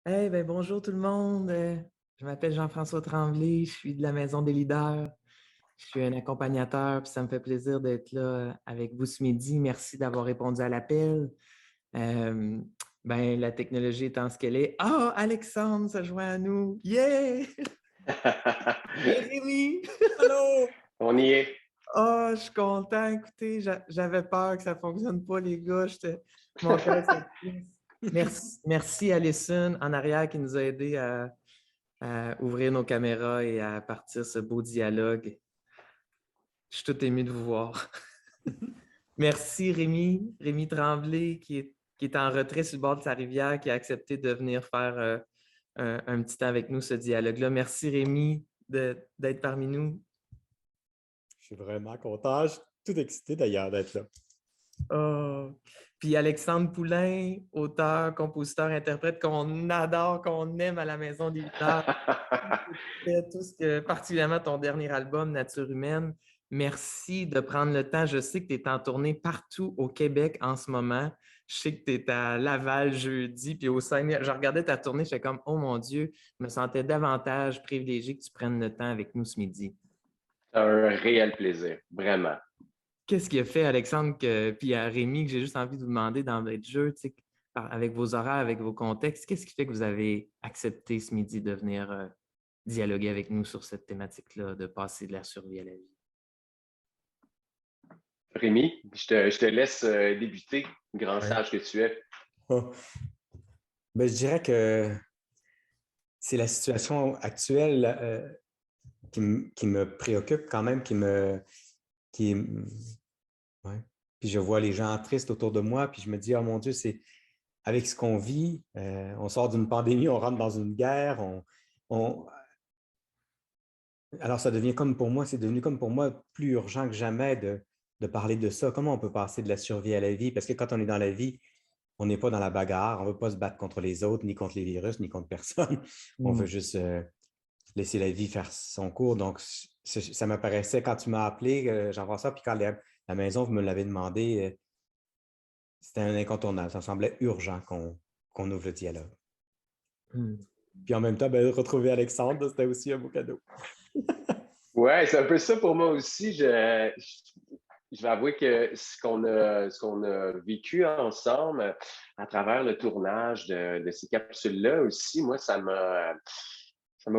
Hey, ben bonjour tout le monde. Je m'appelle Jean-François Tremblay, je suis de la Maison des leaders. Je suis un accompagnateur, puis ça me fait plaisir d'être là avec vous ce midi. Merci d'avoir répondu à l'appel. Euh, la technologie étant ce qu'elle est. Ah, Alexandre se joint à nous. Yeah! Et Rémi! Allô? On y est. Oh, je suis content. Écoutez, j'avais peur que ça ne fonctionne pas, les gars. Mon cœur s'est merci Alison en arrière qui nous a aidés à ouvrir nos caméras et à partir ce beau dialogue. Je suis tout ému de vous voir. Merci Rémi Tremblay qui est en retrait sur le bord de sa rivière, qui a accepté de venir faire un petit temps avec nous, ce dialogue-là. Merci Rémi d'être parmi nous. Je suis vraiment content. Je suis tout excité d'ailleurs d'être là. Oh. Puis Alexandre Poulain, auteur, compositeur, interprète qu'on adore, qu'on aime à la Maison des Lutteurs. Tout ce que, particulièrement ton dernier album, Nature humaine. Merci de prendre le temps. Je sais que tu es en tournée partout au Québec en ce moment. Je sais que tu es à Laval jeudi, puis au Saguenay. Je regardais ta tournée, j'étais comme, oh mon Dieu, je me sentais davantage privilégié que tu prennes le temps avec nous ce midi. Un réel plaisir, vraiment. Qu'est-ce qui a fait, Alexandre, puis à Rémi, que j'ai juste envie de vous demander d'emblée de jeu, tu sais, avec vos horaires, avec vos contextes, qu'est-ce qui fait que vous avez accepté ce midi de venir dialoguer avec nous sur cette thématique-là, de passer de la survie à la vie? Rémi, je te laisse débuter, grand Ouais. sage que tu es. Ben, je dirais que c'est la situation actuelle qui me préoccupe quand même, qui, ouais. Puis je vois les gens tristes autour de moi, puis je me dis, oh mon Dieu, c'est avec ce qu'on vit, on sort d'une pandémie, on rentre dans une guerre, on- alors ça devient comme pour moi, c'est devenu comme pour moi plus urgent que jamais de parler de ça. Comment on peut passer de la survie à la vie? Parce que quand on est dans la vie, on n'est pas dans la bagarre, on ne veut pas se battre contre les autres, ni contre les virus, ni contre personne. On veut Hmm. juste laisser la vie faire son cours. Donc, ça m'apparaissait quand tu m'as appelé, Jean-François, puis quand la maison, vous me l'avez demandé, c'était un incontournable. Ça me semblait urgent qu'on ouvre le dialogue. Hmm. Puis en même temps, ben, retrouver Alexandre, c'était aussi un beau cadeau. Ouais, c'est un peu ça pour moi aussi. Je vais avouer que ce qu'on a vécu ensemble à travers le tournage de ces capsules-là aussi, moi, ça m'a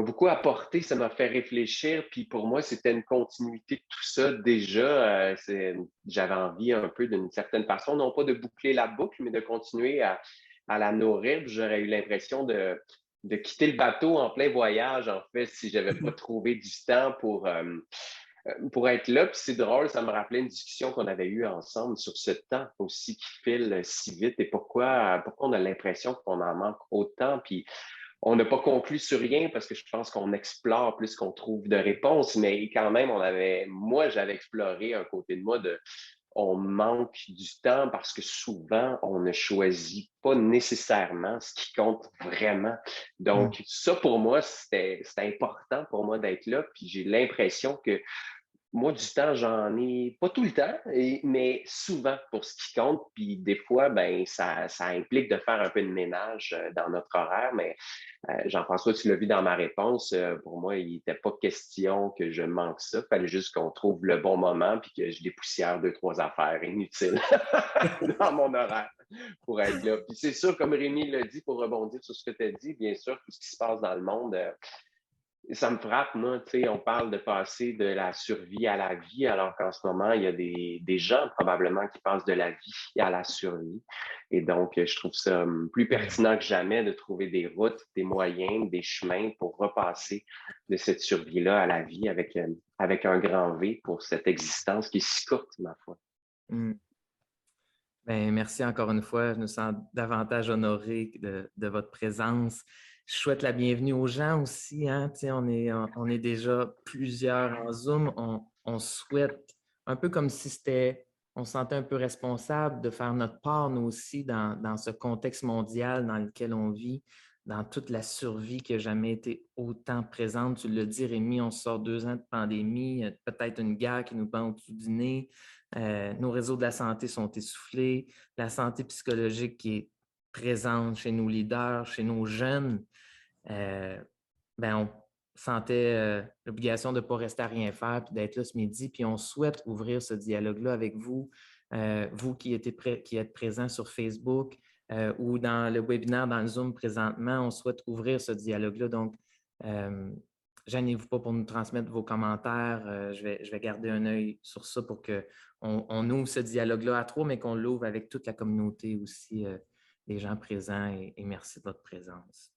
beaucoup apporté, ça m'a fait réfléchir. Puis pour moi, c'était une continuité de tout ça déjà. J'avais envie un peu d'une certaine façon, non pas de boucler la boucle, mais de continuer à la nourrir. Puis j'aurais eu l'impression de quitter le bateau en plein voyage, en fait, si j'avais pas trouvé du temps pour être là. Puis c'est drôle, ça me rappelait une discussion qu'on avait eue ensemble sur ce temps aussi qui file si vite et pourquoi on a l'impression qu'on en manque autant. Puis on n'a pas conclu sur rien parce que je pense qu'on explore plus qu'on trouve de réponses, mais quand même, moi, j'avais exploré un côté de moi on manque du temps parce que souvent, on ne choisit pas nécessairement ce qui compte vraiment. Hmm. Donc, ça, pour moi, c'était important pour moi d'être là. Puis j'ai l'impression que moi, du temps, j'en ai pas tout le temps, mais souvent pour ce qui compte. Puis des fois, ben, ça implique de faire un peu de ménage dans notre horaire. Mais Jean-François, tu l'as vu dans ma réponse. Pour moi, il n'était pas question que je manque ça. Il fallait juste qu'on trouve le bon moment puis que je dépoussière deux, trois affaires inutiles dans mon horaire pour être là. Puis c'est sûr, comme Rémi l'a dit, pour rebondir sur ce que tu as dit, bien sûr, tout ce qui se passe dans le monde, ça me frappe, moi, tu sais, on parle de passer de la survie à la vie, alors qu'en ce moment, il y a des gens probablement qui passent de la vie à la survie. Et donc, je trouve ça plus Hmm. pertinent que jamais de trouver des routes, des moyens, des chemins pour repasser de cette survie-là à la vie avec un grand V pour cette existence qui est si courte, ma foi. Hmm. Ben, merci encore une fois. Je me sens davantage honoré de votre présence. Je souhaite la bienvenue aux gens aussi, hein. Tu sais, on est déjà plusieurs en Zoom. On souhaite, un peu comme si on se sentait un peu responsable de faire notre part, nous aussi, dans ce contexte mondial dans lequel on vit, dans toute la survie qui n'a jamais été autant présente. Tu le dis, Rémi, on sort 2 ans de pandémie, peut-être une guerre qui nous pend au-dessus du nez. Nos réseaux de la santé sont essoufflés, la santé psychologique qui est présente chez nos leaders, chez nos jeunes, on sentait l'obligation de ne pas rester à rien faire puis d'être là ce midi. Puis on souhaite ouvrir ce dialogue-là avec vous, vous qui êtes présents sur Facebook ou dans le webinaire, dans le Zoom présentement. On souhaite ouvrir ce dialogue-là. Donc, gênez-vous pas pour nous transmettre vos commentaires. Je vais garder un œil sur ça pour qu'on ouvre ce dialogue-là à trois, mais qu'on l'ouvre avec toute la communauté aussi, les gens présents. Et merci de votre présence.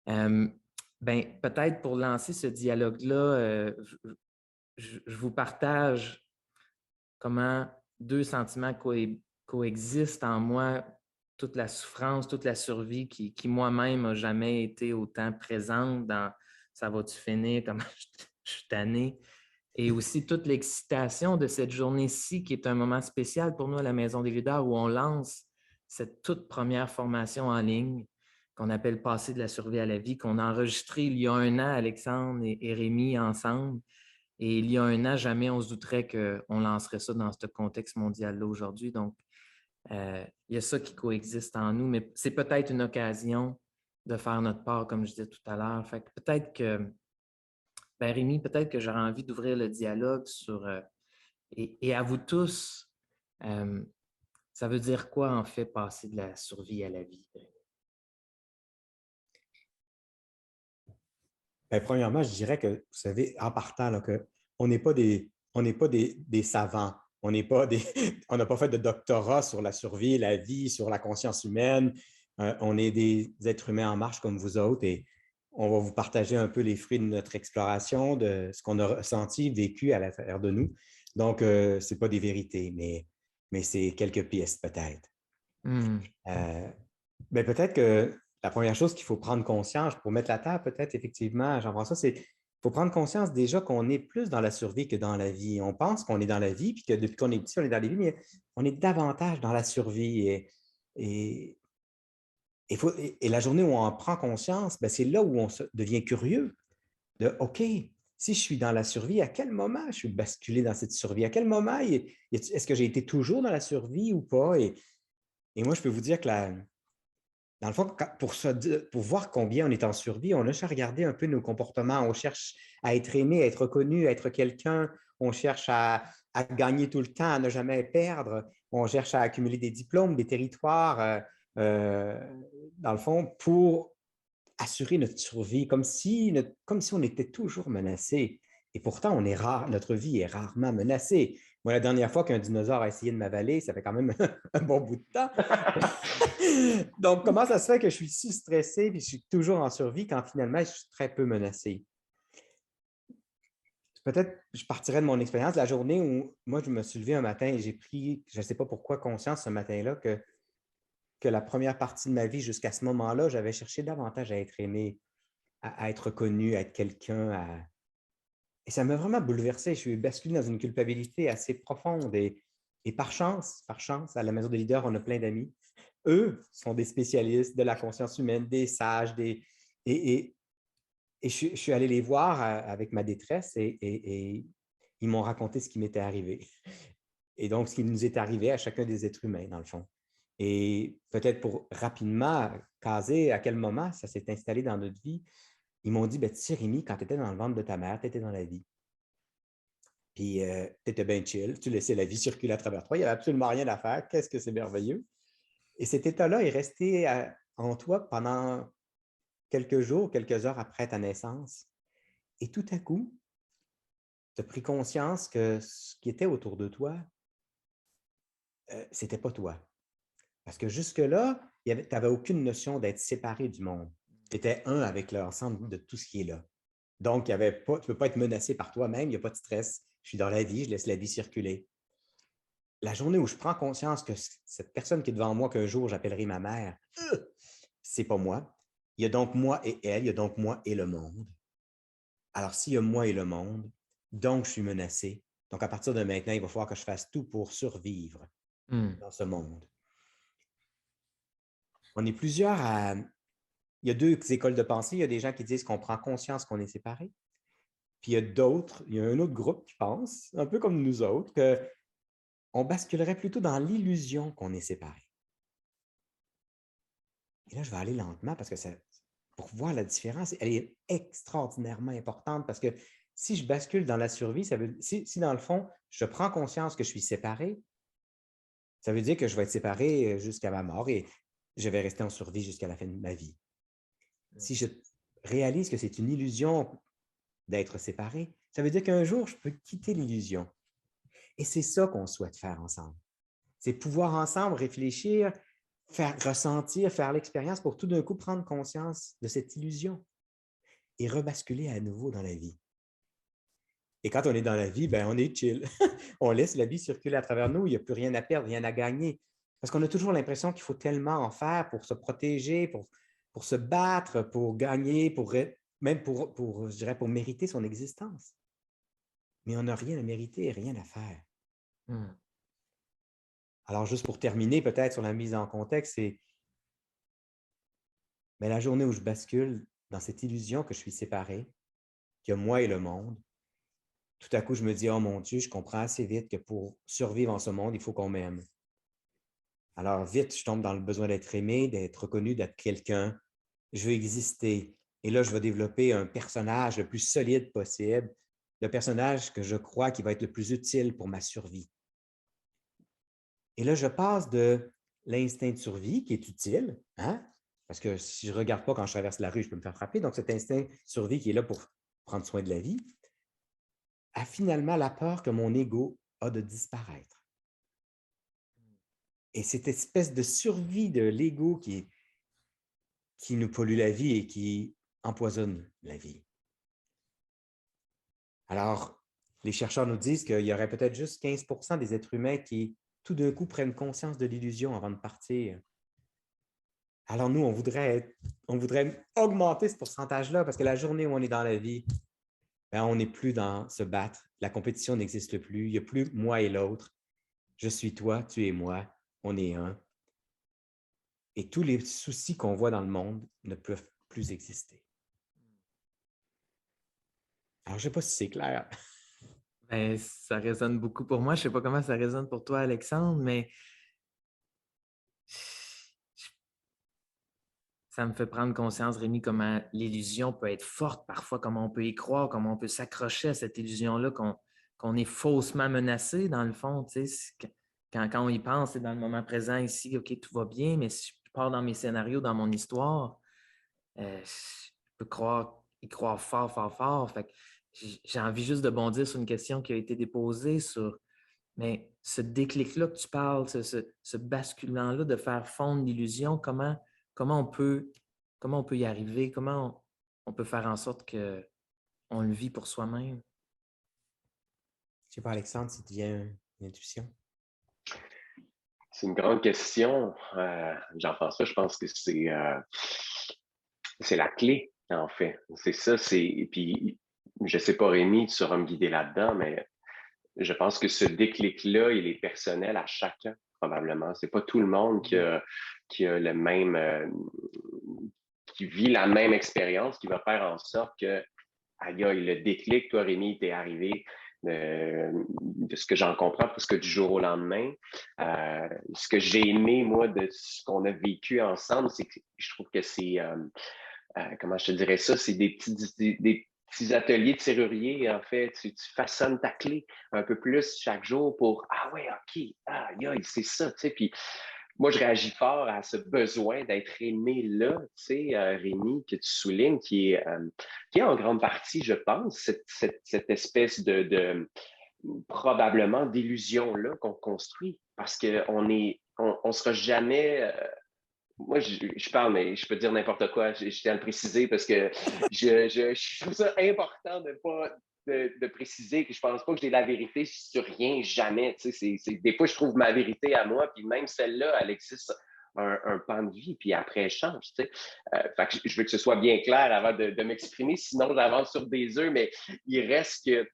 Peut-être pour lancer ce dialogue-là, je vous partage comment deux sentiments coexistent en moi, toute la souffrance, toute la survie qui moi-même n'a jamais été autant présente dans « ça va-tu finir, comment je suis tanné » et aussi toute l'excitation de cette journée-ci qui est un moment spécial pour nous à la Maison des leaders où on lance cette toute première formation en ligne qu'on appelle « Passer de la survie à la vie », qu'on a enregistré il y a 1 an, Alexandre et Rémi, ensemble. Et il y a 1 an, jamais on se douterait qu'on lancerait ça dans ce contexte mondial-là aujourd'hui. Donc, il y a ça qui coexiste en nous, mais c'est peut-être une occasion de faire notre part, comme je disais tout à l'heure. Fait que peut-être que, Rémi, peut-être que j'aurais envie d'ouvrir le dialogue sur, et à vous tous, ça veut dire quoi, en fait, passer de la survie à la vie? Premièrement, je dirais que, vous savez, en partant, là, on n'est pas des savants. On n'a pas fait de doctorat sur la survie, la vie, sur la conscience humaine. On est des êtres humains en marche comme vous autres et on va vous partager un peu les fruits de notre exploration, de ce qu'on a ressenti, vécu à l'intérieur de nous. Donc, ce n'est pas des vérités, mais c'est quelques pistes peut-être. Peut-être que la première chose qu'il faut prendre conscience pour mettre la table, peut-être effectivement, Jean-François, c'est qu'il faut prendre conscience déjà qu'on est plus dans la survie que dans la vie. On pense qu'on est dans la vie, puis que depuis qu'on est petit, on est dans la vie, mais on est davantage dans la survie. Et la journée où on en prend conscience, c'est là où on devient curieux de OK, si je suis dans la survie, à quel moment je suis basculé dans cette survie? À quel moment est-ce que j'ai été toujours dans la survie ou pas? Et moi, je peux vous dire que dans le fond, pour voir combien on est en survie, on a cherché à regarder un peu nos comportements. On cherche à être aimé, à être reconnu, à être quelqu'un. On cherche à gagner tout le temps, à ne jamais perdre. On cherche à accumuler des diplômes, des territoires, dans le fond, pour assurer notre survie, comme si on était toujours menacé. Et pourtant, on est rare, notre vie est rarement menacée. Moi, la dernière fois qu'un dinosaure a essayé de m'avaler, ça fait quand même un bon bout de temps. Donc, comment ça se fait que je suis si stressé et je suis toujours en survie quand finalement, je suis très peu menacé? Peut-être, je partirais de mon expérience, la journée où moi, je me suis levé un matin et j'ai pris, je ne sais pas pourquoi, conscience ce matin-là que la première partie de ma vie, jusqu'à ce moment-là, j'avais cherché davantage à être aimé, à être reconnu, à être quelqu'un. Et ça m'a vraiment bouleversé. Je suis basculé dans une culpabilité assez profonde. Et par chance, à la Maison des leaders, on a plein d'amis. Eux sont des spécialistes de la conscience humaine, des sages, et je suis allé les voir avec ma détresse et ils m'ont raconté ce qui m'était arrivé. Et donc, ce qui nous est arrivé à chacun des êtres humains, dans le fond. Et peut-être pour rapidement caser à quel moment ça s'est installé dans notre vie, ils m'ont dit, tu sais, Rémi, quand tu étais dans le ventre de ta mère, tu étais dans la vie. Puis tu étais bien chill, tu laissais la vie circuler à travers toi, il n'y avait absolument rien à faire. Qu'est-ce que c'est merveilleux. Et cet état-là est resté en toi pendant quelques jours, quelques heures après ta naissance. Et tout à coup, tu as pris conscience que ce qui était autour de toi, ce n'était pas toi. Parce que jusque-là, tu n'avais aucune notion d'être séparé du monde. Tu étais un avec l'ensemble de tout ce qui est là. Donc, tu ne peux pas être menacé par toi-même, il n'y a pas de stress. Je suis dans la vie, je laisse la vie circuler. La journée où je prends conscience que cette personne qui est devant moi, qu'un jour j'appellerai ma mère, c'est pas moi. Il y a donc moi et elle, il y a donc moi et le monde. Alors, s'il y a moi et le monde, donc je suis menacé. Donc, à partir de maintenant, il va falloir que je fasse tout pour survivre dans ce monde. On est plusieurs à... Il y a deux écoles de pensée. Il y a des gens qui disent qu'on prend conscience qu'on est séparés. Puis il y a un autre groupe qui pense, un peu comme nous autres, qu'on basculerait plutôt dans l'illusion qu'on est séparés. Et là, je vais aller lentement parce que pour voir la différence, elle est extraordinairement importante parce que si je bascule dans la survie, si dans le fond, je prends conscience que je suis séparé, ça veut dire que je vais être séparé jusqu'à ma mort et je vais rester en survie jusqu'à la fin de ma vie. Si je réalise que c'est une illusion d'être séparé, ça veut dire qu'un jour, je peux quitter l'illusion. Et c'est ça qu'on souhaite faire ensemble. C'est pouvoir ensemble réfléchir, faire ressentir, faire l'expérience pour tout d'un coup prendre conscience de cette illusion et rebasculer à nouveau dans la vie. Et quand on est dans la vie, ben, on est chill. On laisse la vie circuler à travers nous. Il n'y a plus rien à perdre, rien à gagner. Parce qu'on a toujours l'impression qu'il faut tellement en faire pour se protéger, pour se battre, pour gagner, même je dirais, pour mériter son existence. Mais on n'a rien à mériter et rien à faire. Alors, juste pour terminer, peut-être sur la mise en contexte, c'est la journée où je bascule dans cette illusion que je suis séparé, qu'il y a moi et le monde, tout à coup, je me dis, oh mon Dieu, je comprends assez vite que pour survivre en ce monde, il faut qu'on m'aime. Alors, vite, je tombe dans le besoin d'être aimé, d'être reconnu, d'être quelqu'un. Je veux exister. Et là, je vais développer un personnage le plus solide possible, le personnage que je crois qui va être le plus utile pour ma survie. Et là, je passe de l'instinct de survie qui est utile, hein? Parce que si je ne regarde pas quand je traverse la rue, je peux me faire frapper. Donc, cet instinct de survie qui est là pour prendre soin de la vie, a finalement la peur que mon ego a de disparaître. Et cette espèce de survie de l'ego qui nous pollue la vie et qui empoisonne la vie. Alors, les chercheurs nous disent qu'il y aurait peut-être juste 15% des êtres humains qui, tout d'un coup, prennent conscience de l'illusion avant de partir. Alors nous, on voudrait augmenter ce pourcentage-là parce que la journée où on est dans la vie, ben, on n'est plus dans se battre. La compétition n'existe plus. Il n'y a plus moi et l'autre. Je suis toi, tu es moi, on est un. Et tous les soucis qu'on voit dans le monde ne peuvent plus exister. Alors, je ne sais pas si c'est clair. Ben, ça résonne beaucoup pour moi. Je ne sais pas comment ça résonne pour toi, Alexandre, mais ça me fait prendre conscience, Rémi, comment l'illusion peut être forte parfois, comment on peut y croire, comment on peut s'accrocher à cette illusion-là, qu'on est faussement menacé, dans le fond. Quand on y pense, c'est dans le moment présent ici, OK, tout va bien, mais si je pars dans mes scénarios, dans mon histoire, je peux y croire fort, fort, fort. Fait que j'ai envie juste de bondir sur une question qui a été déposée sur, mais ce déclic-là que tu parles, ce basculement-là de faire fondre l'illusion, comment on peut y arriver? Comment on peut faire en sorte qu'on le vit pour soi-même? Je ne sais pas, Alexandre, si tu viens une intuition. C'est une grande question. Jean-François, je pense que c'est la clé, en fait. C'est ça, puis je ne sais pas, Rémi, tu sauras me guider là-dedans, mais je pense que ce déclic-là, il est personnel à chacun, probablement. C'est pas tout le monde qui a le même, qui vit la même expérience, qui va faire en sorte que, aïe, le déclic, toi, Rémi, t'es arrivé de ce que j'en comprends, presque du jour au lendemain. Ce que j'ai aimé, moi, de ce qu'on a vécu ensemble, c'est que je trouve que c'est, comment je te dirais ça, c'est des petits ateliers de serrurier, en fait. Tu façonnes ta clé un peu plus chaque jour pour, ah ouais, OK, c'est ça, tu sais. Puis moi, je réagis fort à ce besoin d'être aimé là, tu sais, Rémi, que tu soulignes, qui est en grande partie, je pense, cette espèce de probablement d'illusion-là qu'on construit. Parce qu'on on sera jamais. Moi, je parle, mais je peux dire n'importe quoi. Je tiens à le préciser parce que je trouve ça important de pas de préciser que je pense pas que j'ai la vérité sur rien, jamais. Tu sais, des fois, je trouve ma vérité à moi, puis même celle-là, elle existe un pan de vie, puis après, elle change. Tu sais. Fait que je veux que ce soit bien clair avant de m'exprimer, sinon j'avance sur des œufs, mais il reste que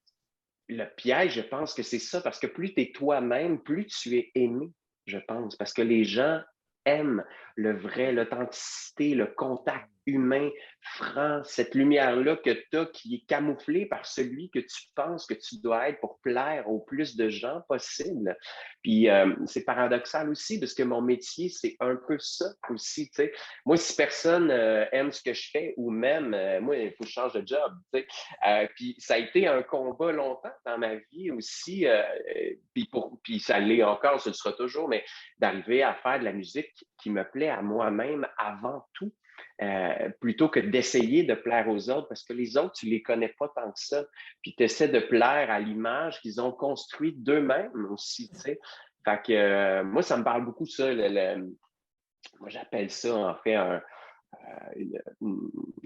le piège, je pense que c'est ça, parce que plus tu es toi-même, plus tu es aimé, je pense, parce que les gens aime le vrai, l'authenticité, le contact humain, franc, cette lumière-là que tu as qui est camouflée par celui que tu penses que tu dois être pour plaire au plus de gens possible. Puis c'est paradoxal aussi parce que mon métier, c'est un peu ça aussi. Tu sais. Moi, si personne aime ce que je fais ou même, moi, il faut que je change de job. Tu sais. Puis ça a été un combat longtemps dans ma vie aussi. Puis ça l'est encore, ce sera toujours, mais d'arriver à faire de la musique qui me plaît à moi-même avant tout. Plutôt que d'essayer de plaire aux autres, parce que les autres, tu ne les connais pas tant que ça. Puis tu essaies de plaire à l'image qu'ils ont construite d'eux-mêmes aussi, tu sais. Fait que moi, ça me parle beaucoup ça. Moi, j'appelle ça en fait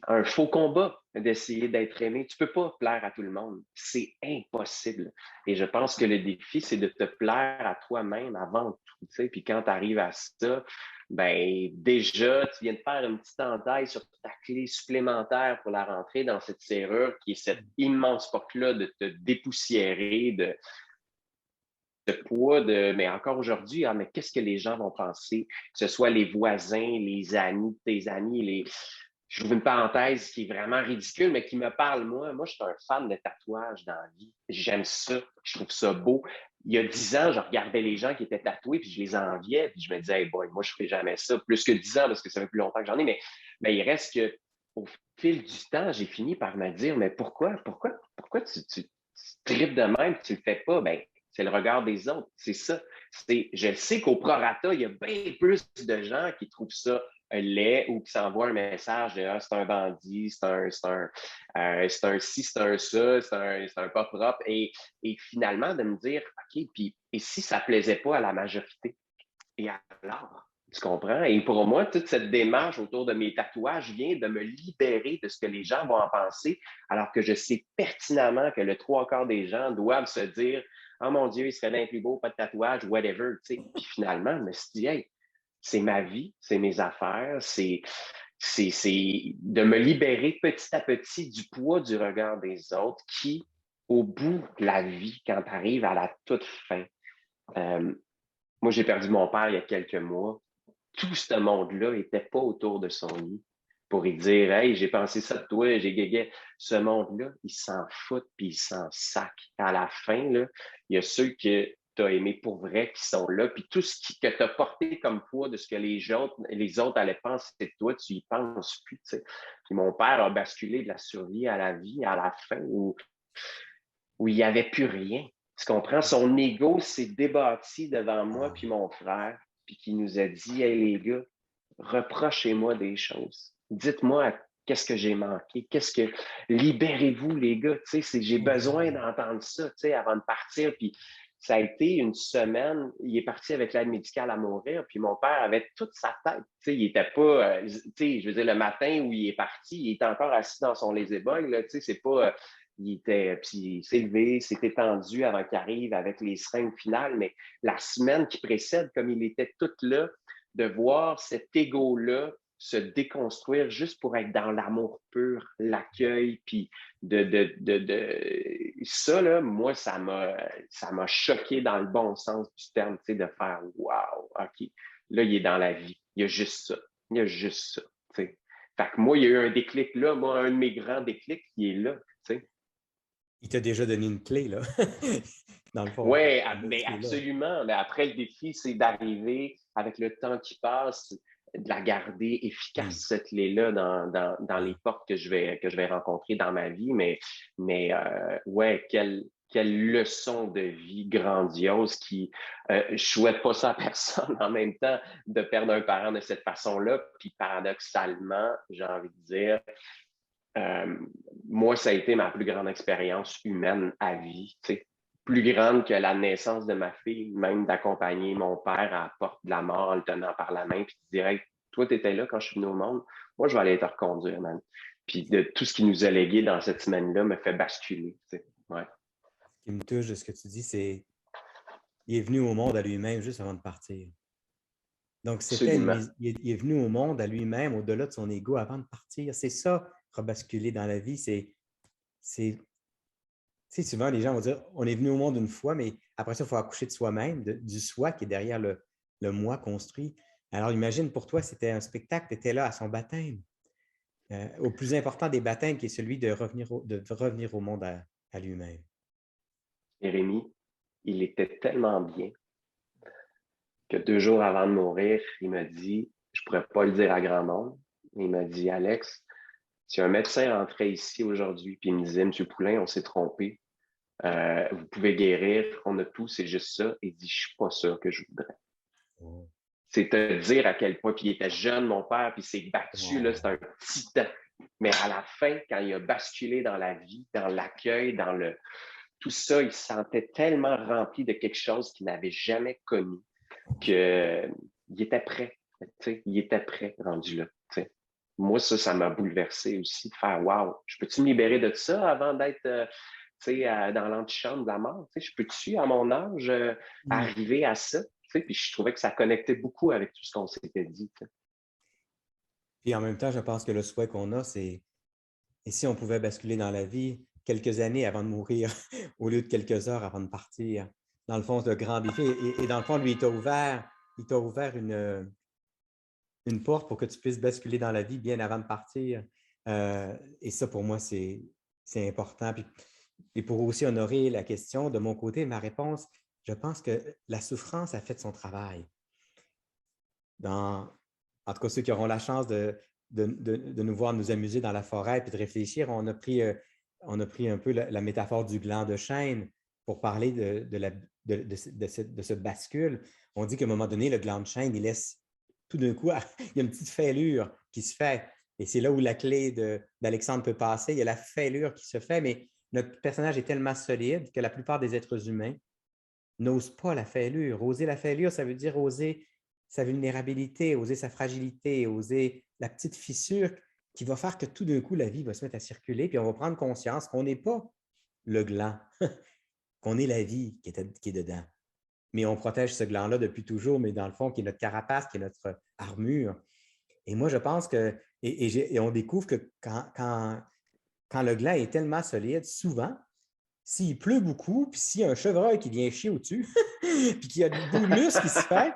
un faux combat d'essayer d'être aimé. Tu ne peux pas plaire à tout le monde. C'est impossible. Et je pense que le défi, c'est de te plaire à toi-même avant tout. Tu sais. Puis quand tu arrives à ça, ben déjà, tu viens de faire une petite entaille sur ta clé supplémentaire pour la rentrée dans cette serrure qui est cette immense porte-là de te dépoussiérer, de poids mais encore aujourd'hui, mais qu'est-ce que les gens vont penser? Que ce soit les voisins, les amis, tes amis, je ouvre une parenthèse qui est vraiment ridicule, mais qui me parle, moi. Moi, je suis un fan de tatouage dans la vie. J'aime ça. Je trouve ça beau. Il y a 10 ans, je regardais les gens qui étaient tatoués, puis je les enviais, puis je me disais, hey boy, moi, je ne ferai jamais ça. Plus que 10 ans, parce que ça fait plus longtemps que j'en ai, mais il reste que au fil du temps, j'ai fini par me dire, mais pourquoi tu tripes de même, tu ne le fais pas? Ben, c'est le regard des autres. C'est ça. Je sais qu'au prorata, il y a bien plus de gens qui trouvent ça laid ou qui s'envoient un message de c'est un bandit, c'est un ci, c'est un ça, c'est un pas propre. Et finalement, de me dire, OK, puis et si ça ne plaisait pas à la majorité? Et alors? Tu comprends? Et pour moi, toute cette démarche autour de mes tatouages vient de me libérer de ce que les gens vont en penser, alors que je sais pertinemment que le trois quarts des gens doivent se dire oh mon Dieu, il serait bien plus beau, pas de tatouage, whatever. Tu sais. Puis finalement, je me suis dit, hey, c'est ma vie, c'est mes affaires, c'est de me libérer petit à petit du poids du regard des autres qui, au bout de la vie, quand tu arrives à la toute fin, moi, j'ai perdu mon père il y a quelques mois. Tout ce monde-là n'était pas autour de son lit pour lui dire hey, j'ai pensé ça de toi, j'ai guégué. Ce monde-là, il s'en fout puis il s'en sac. À la fin, là, il y a ceux que tu as aimés pour vrai qui sont là, puis tout ce que tu as porté comme poids de ce que les autres allaient penser de toi, tu y penses plus. Tu sais. Puis mon père a basculé de la survie à la vie à la fin où il n'y avait plus rien. Tu comprends? Son ego s'est débattu devant moi puis mon frère, puis qui nous a dit hey les gars, reprochez-moi des choses. Dites-moi qu'est-ce que j'ai manqué, libérez-vous les gars, tu sais, j'ai besoin d'entendre ça, tu sais, avant de partir. Puis ça a été une semaine, il est parti avec l'aide médicale à mourir, puis mon père avait toute sa tête, tu sais, il était pas, tu sais, je veux dire, le matin où il est parti, il était encore assis dans son lazy-boy, là, tu sais, c'est pas, puis il s'est levé, s'est étendu avant qu'il arrive avec les seringues finales, mais la semaine qui précède, comme il était tout là, de voir cet ego-là se déconstruire juste pour être dans l'amour pur, l'accueil, puis ça, là, moi, ça m'a choqué dans le bon sens du terme, tu sais, de faire « wow, OK, là, il est dans la vie, il y a juste ça, il y a juste ça, tu sais. » Fait que moi, il y a eu un déclic là, moi, un de mes grands déclics qui est là, tu sais. Il t'a déjà donné une clé, là, dans le fond. Oui, mais absolument. Mais après, le défi, c'est d'arriver, avec le temps qui passe, de la garder efficace, cette clé-là, dans les portes que je vais rencontrer dans ma vie. Mais ouais, quelle leçon de vie grandiose qui, je souhaite pas ça à personne en même temps, de perdre un parent de cette façon-là. Puis paradoxalement, j'ai envie de dire, moi, ça a été ma plus grande expérience humaine à vie, tu sais, plus grande que la naissance de ma fille, même d'accompagner mon père à la porte de la mort en le tenant par la main, puis de dire hey, toi, tu étais là quand je suis venu au monde, moi, je vais aller te reconduire, man. Puis de tout ce qu'il nous a légué dans cette semaine-là me fait basculer, tu sais. Ouais. Ce qui me touche de ce que tu dis, c'est qu'il est venu au monde à lui-même juste avant de partir. Donc, il est venu au monde à lui-même, au-delà de son ego, avant de partir. C'est ça, rebasculer dans la vie. Tu sais, souvent, les gens vont dire on est venu au monde une fois, mais après ça, il faut accoucher de soi-même, du soi qui est derrière le moi construit. Alors, imagine, pour toi, c'était un spectacle, tu étais là à son baptême, au plus important des baptêmes, qui est celui de revenir au monde à lui-même. Jérémie, il était tellement bien que 2 jours avant de mourir, il m'a dit, je ne pourrais pas le dire à grand monde, il m'a dit, Alex, si un médecin rentrait ici aujourd'hui et il me disait, Monsieur Poulain, on s'est trompé, vous pouvez guérir, on a tout, c'est juste ça. Il dit, je ne suis pas ça que je voudrais. Wow. C'est te dire à quel point, puis il était jeune, mon père, puis il s'est battu, là, c'est un titan. Mais à la fin, quand il a basculé dans la vie, dans l'accueil, tout ça, il se sentait tellement rempli de quelque chose qu'il n'avait jamais connu qu'il était prêt. Il était prêt, rendu là. T'sais. Moi, ça m'a bouleversé aussi de faire wow, je peux-tu me libérer de ça avant d'être dans l'antichambre de la mort? Je peux-tu, à mon âge, arriver à ça? Puis je trouvais que ça connectait beaucoup avec tout ce qu'on s'était dit. T'sais. Puis en même temps, je pense que le souhait qu'on a, c'est et si on pouvait basculer dans la vie quelques années avant de mourir, au lieu de quelques heures avant de partir. Dans le fond, c'est le grand défi. Et dans le fond, lui, il t'a ouvert une porte pour que tu puisses basculer dans la vie bien avant de partir. Et ça, pour moi, c'est important. Puis, et pour aussi honorer la question, de mon côté, ma réponse, je pense que la souffrance a fait son travail. En tout cas, ceux qui auront la chance de nous voir nous amuser dans la forêt et de réfléchir, on a pris un peu la métaphore du gland de chêne pour parler de ce bascule. On dit qu'à un moment donné, le gland de chêne, il laisse tout d'un coup, il y a une petite fêlure qui se fait. Et c'est là où la clé d'Alexandre peut passer. Il y a la fêlure qui se fait, mais notre personnage est tellement solide que la plupart des êtres humains n'osent pas la fêlure. Oser la fêlure, ça veut dire oser sa vulnérabilité, oser sa fragilité, oser la petite fissure qui va faire que tout d'un coup, la vie va se mettre à circuler, puis on va prendre conscience qu'on n'est pas le gland, qu'on est la vie qui est dedans. Mais on protège ce gland-là depuis toujours, mais dans le fond, qui est notre carapace, qui est notre armure. Et moi, je pense que, et on découvre que quand le gland est tellement solide, souvent, s'il pleut beaucoup, puis s'il y a un chevreuil qui vient chier au-dessus, puis qu'il y a de l'humus qui se fait,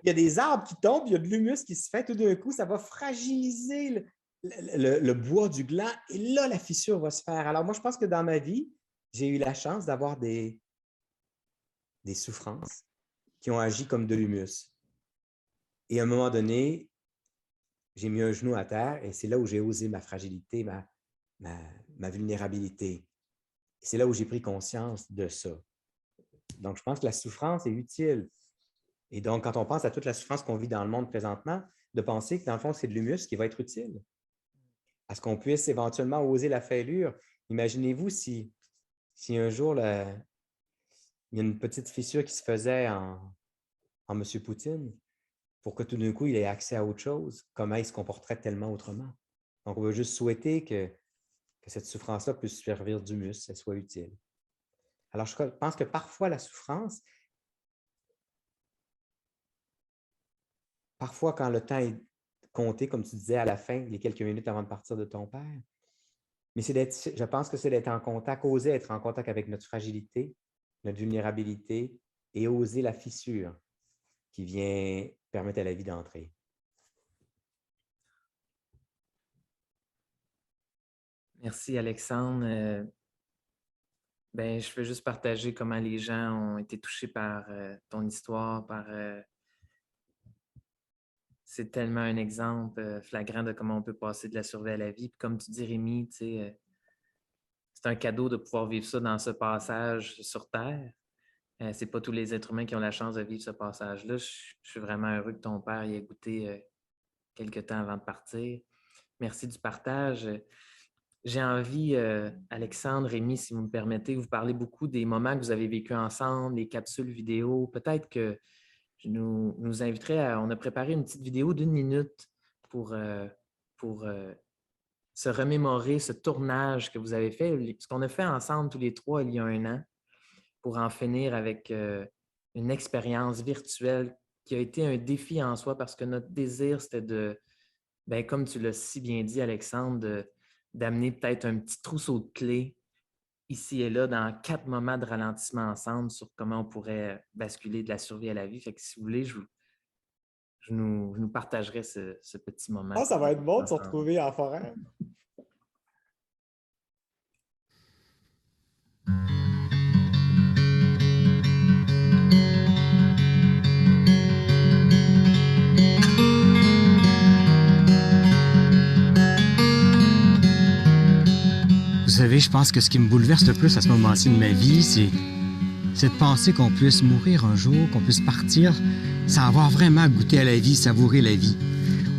il y a des arbres qui tombent, il y a de l'humus qui se fait, tout d'un coup, ça va fragiliser le bois du gland et là, la fissure va se faire. Alors moi, je pense que dans ma vie, j'ai eu la chance d'avoir des souffrances qui ont agi comme de l'humus. Et à un moment donné, j'ai mis un genou à terre et c'est là où j'ai osé ma fragilité, ma vulnérabilité. C'est là où j'ai pris conscience de ça. Donc, je pense que la souffrance est utile. Et donc, quand on pense à toute la souffrance qu'on vit dans le monde présentement, de penser que dans le fond, c'est de l'humus qui va être utile. À ce qu'on puisse éventuellement oser la fêlure. Imaginez-vous si un jour, il y a une petite fissure qui se faisait en M. Poutine pour que tout d'un coup, il ait accès à autre chose, comment il se comporterait tellement autrement. Donc, on veut juste souhaiter que cette souffrance-là puisse servir d'humus, qu'elle soit utile. Alors, je pense que parfois, la souffrance, parfois, quand le temps est compté, comme tu disais à la fin, les quelques minutes avant de partir de ton père, mais je pense que c'est d'être en contact, oser être en contact avec notre fragilité, notre vulnérabilité et oser la fissure qui vient permettre à la vie d'entrer. Merci, Alexandre. Je veux juste partager comment les gens ont été touchés par ton histoire, c'est tellement un exemple flagrant de comment on peut passer de la survie à la vie. Puis comme tu dis, Rémi, c'est un cadeau de pouvoir vivre ça dans ce passage sur Terre. C'est pas tous les êtres humains qui ont la chance de vivre ce passage-là. Je suis vraiment heureux que ton père y ait goûté quelques temps avant de partir. Merci du partage. J'ai envie, Alexandre, Rémi, si vous me permettez, vous parler beaucoup des moments que vous avez vécus ensemble, les capsules vidéo. Peut-être que je nous inviterais on a préparé une petite vidéo d'1 minute pour se remémorer ce tournage que vous avez fait, ce qu'on a fait ensemble tous les trois il y a 1 an, pour en finir avec une expérience virtuelle qui a été un défi en soi parce que notre désir, c'était comme tu l'as si bien dit, Alexandre, d'amener peut-être un petit trousseau de clés ici et là dans 4 moments de ralentissement ensemble sur comment on pourrait basculer de la survie à la vie. Fait que si vous voulez, je je nous partagerais ce petit moment. Ah, ça va être bon de se ensemble. retrouver en forêt. Vous savez, je pense que ce qui me bouleverse le plus à ce moment-ci de ma vie, c'est de penser qu'on puisse mourir un jour, qu'on puisse partir sans avoir vraiment goûté à la vie, savourer la vie,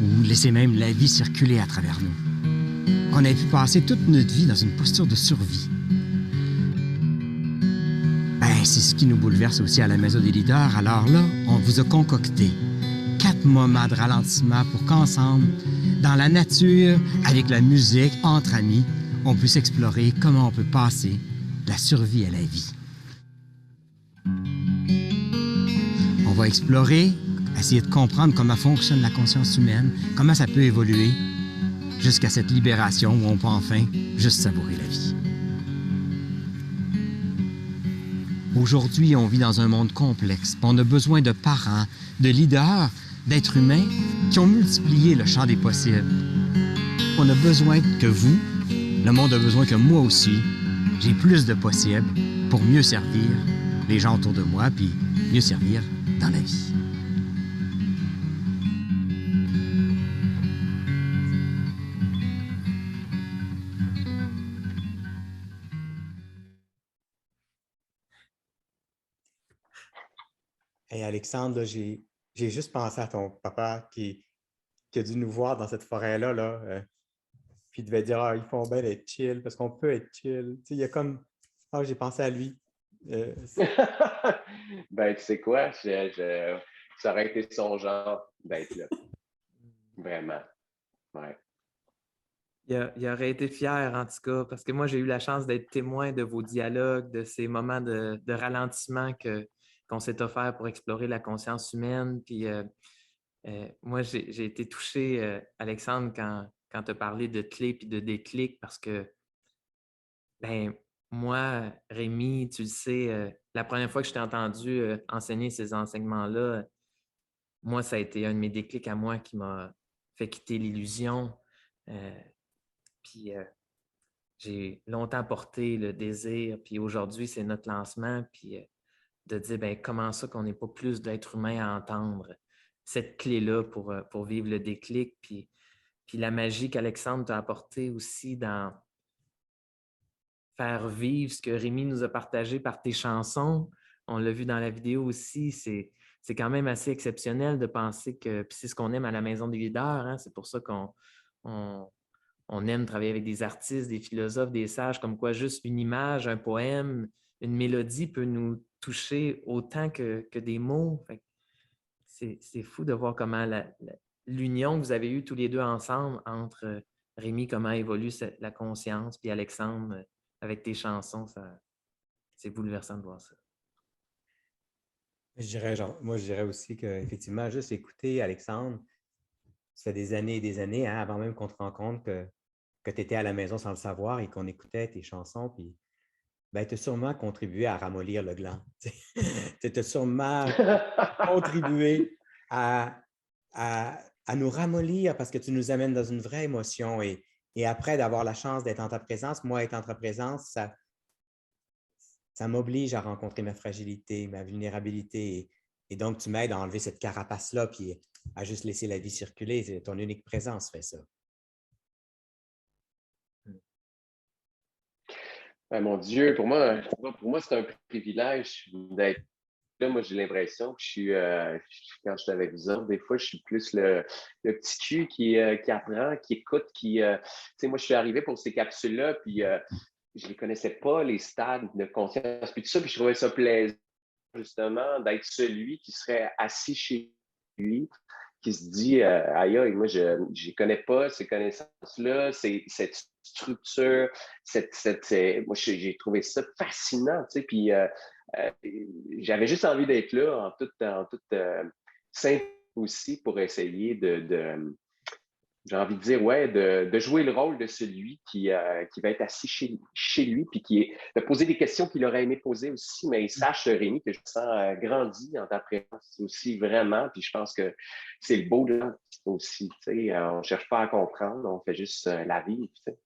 ou laisser même la vie circuler à travers nous. Qu'on ait pu passer toute notre vie dans une posture de survie. Ben, c'est ce qui nous bouleverse aussi à la Maison des leaders. Alors là, on vous a concocté 4 moments de ralentissement pour qu'ensemble, dans la nature, avec la musique, entre amis, on puisse explorer comment on peut passer de la survie à la vie. On va explorer, essayer de comprendre comment fonctionne la conscience humaine, comment ça peut évoluer, jusqu'à cette libération où on peut enfin juste savourer la vie. Aujourd'hui, on vit dans un monde complexe. On a besoin de parents, de leaders, d'êtres humains qui ont multiplié le champ des possibles. On a besoin que vous, le monde a besoin que moi aussi, j'ai plus de possibles pour mieux servir les gens autour de moi, puis mieux servir dans la vie. Hey Alexandre, là, j'ai juste pensé à ton papa qui a dû nous voir dans cette forêt-là, là, puis il devait dire, ah, ils font bien d'être chill, parce qu'on peut être chill. Tu sais, il y a comme, ah, j'ai pensé à lui. Ben, tu sais quoi? Ça aurait été son genre d'être là. Vraiment. Ouais. Il aurait été fier, en tout cas, parce que moi, j'ai eu la chance d'être témoin de vos dialogues, de ces moments de ralentissement qu'on s'est offert pour explorer la conscience humaine. Puis moi, j'ai été touché, Alexandre, quand tu as parlé de clés et de déclic, parce que, ben, moi, Rémi, tu le sais, la première fois que je t'ai entendu enseigner ces enseignements-là, moi, ça a été un de mes déclics à moi qui m'a fait quitter l'illusion. Puis j'ai longtemps porté le désir, puis aujourd'hui, c'est notre lancement, puis de dire, ben comment ça qu'on n'est pas plus d'êtres humains à entendre cette clé-là pour vivre le déclic, puis la magie qu'Alexandre t'a apporté aussi dans faire vivre ce que Rémi nous a partagé par tes chansons. On l'a vu dans la vidéo aussi, c'est quand même assez exceptionnel de penser que, puis c'est ce qu'on aime à la Maison des leaders, hein, c'est pour ça on aime travailler avec des artistes, des philosophes, des sages, comme quoi juste une image, un poème, une mélodie peut nous toucher autant que des mots. C'est fou de voir comment l'union que vous avez eue tous les deux ensemble entre Rémi, comment évolue la conscience, puis Alexandre, avec tes chansons, c'est bouleversant de voir ça. Moi, je dirais aussi qu'effectivement, juste écouter Alexandre, ça fait des années et des années, hein, avant même qu'on te rende compte que tu étais à la maison sans le savoir et qu'on écoutait tes chansons, puis ben, tu as sûrement contribué à ramollir le gland. Tu as sûrement contribué à nous ramollir parce que tu nous amènes dans une vraie émotion. Et après d'avoir la chance d'être en ta présence, moi, être en ta présence, ça m'oblige à rencontrer ma fragilité, ma vulnérabilité. Et donc, tu m'aides à enlever cette carapace-là puis à juste laisser la vie circuler. Ton unique présence fait ça. Ben, mon Dieu, pour moi, c'est un privilège d'être là. Moi, j'ai l'impression que quand je suis avec vous autres, des fois, je suis plus le petit cul qui apprend, qui écoute, tu sais, moi, je suis arrivé pour ces capsules-là, puis je ne les connaissais pas, les stades de conscience, puis tout ça, puis je trouvais ça plaisant, justement, d'être celui qui serait assis chez lui, qui se dit, aïe, aïe, moi, je ne connais pas ces connaissances-là, cette structure, moi, j'ai trouvé ça fascinant, tu sais, puis j'avais juste envie d'être là en toute simple aussi pour essayer j'ai envie de dire, ouais, de jouer le rôle de celui qui va être assis chez lui, puis de poser des questions qu'il aurait aimé poser aussi, mais sache, Rémi, que je me sens grandi en ta présence aussi, vraiment, puis je pense que c'est le beau de l'art aussi, tu sais, on ne cherche pas à comprendre, on fait juste la vie, tu sais.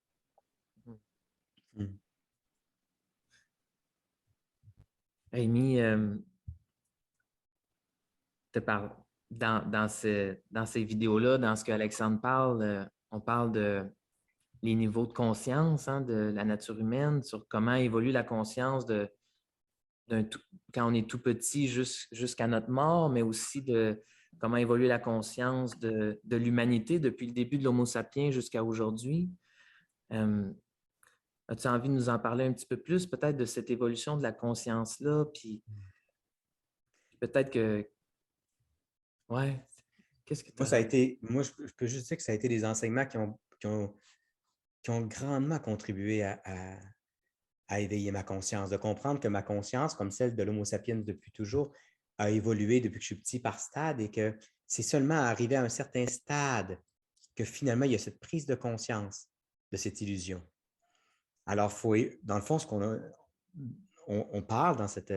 Rémi, dans ces vidéos-là, dans ce qu'Alexandre parle, on parle de les niveaux de conscience de la nature humaine, sur comment évolue la conscience quand on est tout petit jusqu'à notre mort, mais aussi de comment évolue la conscience de l'humanité depuis le début de l'Homo sapiens jusqu'à aujourd'hui. As-tu envie de nous en parler un petit peu plus, peut-être, de cette évolution de la conscience-là? Puis peut-être que... Ouais, qu'est-ce que tu as... Moi, je peux juste dire que ça a été des enseignements qui ont grandement contribué à éveiller ma conscience, de comprendre que ma conscience, comme celle de l'Homo sapiens depuis toujours, a évolué depuis que je suis petit par stade et que c'est seulement arrivé à un certain stade que finalement, il y a cette prise de conscience de cette illusion. Alors, dans le fond, on parle dans cet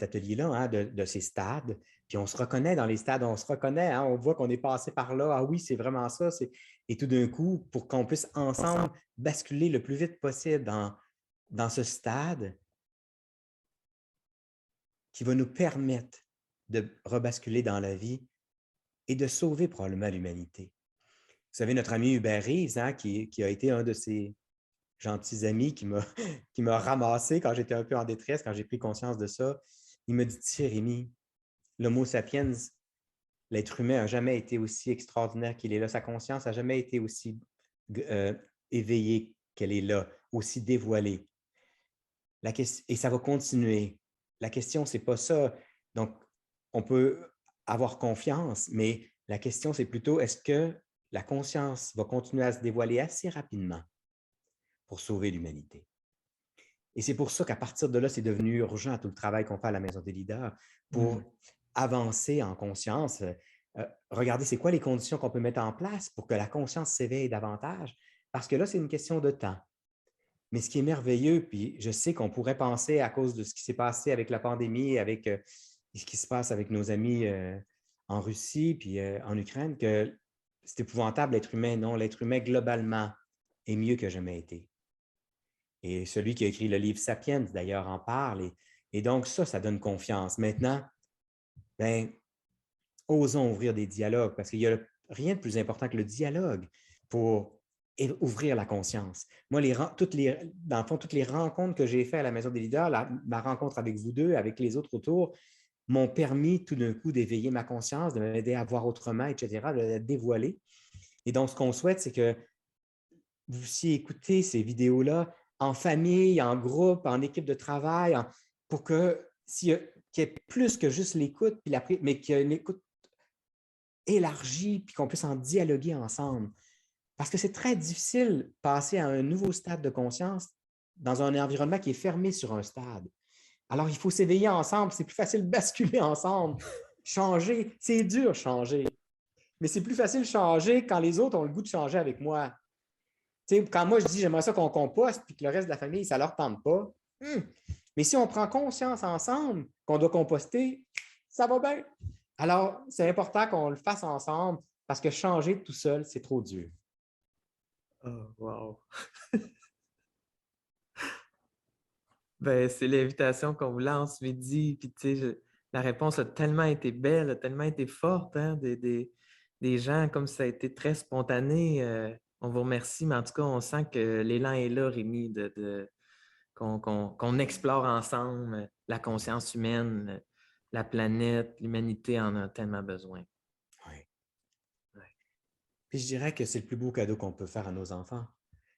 atelier-là de ces stades, puis on se reconnaît dans les stades, on se reconnaît, on voit qu'on est passé par là, ah oui, c'est vraiment ça, et tout d'un coup, pour qu'on puisse ensemble basculer le plus vite possible dans ce stade qui va nous permettre de rebasculer dans la vie et de sauver probablement l'humanité. Vous savez, notre ami Hubert Reeves, qui a été un de ces gentils amis qui m'a ramassé quand j'étais un peu en détresse, quand j'ai pris conscience de ça, il me dit, tu sais, Rémi, l'Homo sapiens, l'être humain n'a jamais été aussi extraordinaire qu'il est là. Sa conscience n'a jamais été aussi éveillée qu'elle est là, aussi dévoilée. Et ça va continuer. La question, ce n'est pas ça. Donc, on peut avoir confiance, mais la question, c'est plutôt, est-ce que la conscience va continuer à se dévoiler assez rapidement pour sauver l'humanité? Et c'est pour ça qu'à partir de là, c'est devenu urgent tout le travail qu'on fait à la Maison des leaders pour avancer en conscience. Regardez, c'est quoi les conditions qu'on peut mettre en place pour que la conscience s'éveille davantage? Parce que là, c'est une question de temps. Mais ce qui est merveilleux, puis je sais qu'on pourrait penser à cause de ce qui s'est passé avec la pandémie, avec ce qui se passe avec nos amis en Russie puis en Ukraine, que c'est épouvantable l'être humain. Non, l'être humain globalement est mieux que jamais été. Et celui qui a écrit le livre Sapiens, d'ailleurs, en parle. Et donc, ça donne confiance. Maintenant, osons ouvrir des dialogues parce qu'il n'y a rien de plus important que le dialogue pour ouvrir la conscience. Moi, dans le fond, toutes les rencontres que j'ai faites à la Maison des leaders, ma rencontre avec vous deux, avec les autres autour, m'ont permis tout d'un coup d'éveiller ma conscience, de m'aider à voir autrement, etc., de la dévoiler. Et donc, ce qu'on souhaite, c'est que vous puissiez écouter ces vidéos-là en famille, en groupe, en équipe de travail, pour qu'il y ait plus que juste l'écoute, mais qu'il y ait une écoute élargie, puis qu'on puisse en dialoguer ensemble. Parce que c'est très difficile de passer à un nouveau stade de conscience dans un environnement qui est fermé sur un stade. Alors, il faut s'éveiller ensemble. C'est plus facile de basculer ensemble. Changer, c'est dur changer. Mais c'est plus facile de changer quand les autres ont le goût de changer avec moi. Tu sais, quand moi, je dis j'aimerais ça qu'on composte puis que le reste de la famille, ça ne leur tente pas. Mais si on prend conscience ensemble qu'on doit composter, ça va bien. Alors, c'est important qu'on le fasse ensemble parce que changer tout seul, c'est trop dur. Oh, wow! C'est l'invitation qu'on vous lance midi. Puis, tu sais, la réponse a tellement été belle, a tellement été forte, des gens, comme ça a été très spontané. On vous remercie, mais en tout cas, on sent que l'élan est là, Rémi, qu'on explore ensemble la conscience humaine, la planète, l'humanité en a tellement besoin. Oui. Ouais. Puis je dirais que c'est le plus beau cadeau qu'on peut faire à nos enfants.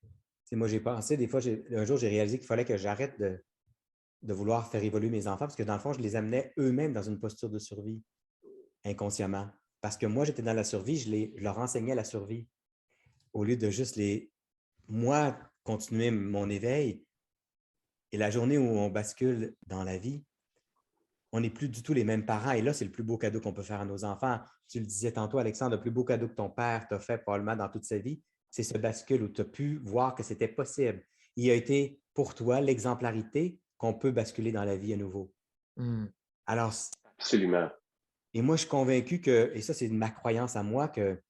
Tu sais, moi, j'ai pensé, des fois, un jour, j'ai réalisé qu'il fallait que j'arrête de vouloir faire évoluer mes enfants parce que dans le fond, je les amenais eux-mêmes dans une posture de survie, inconsciemment. Parce que moi, j'étais dans la survie, je leur enseignais la survie au lieu de juste moi, continuer mon éveil. Et la journée où on bascule dans la vie, on n'est plus du tout les mêmes parents. Et là, c'est le plus beau cadeau qu'on peut faire à nos enfants. Tu le disais tantôt, Alexandre, le plus beau cadeau que ton père t'a fait probablement dans toute sa vie, c'est ce bascule où tu as pu voir que c'était possible. Il a été pour toi l'exemplarité qu'on peut basculer dans la vie à nouveau. Alors, absolument. Et moi, je suis convaincu que, et ça, c'est ma croyance à moi, que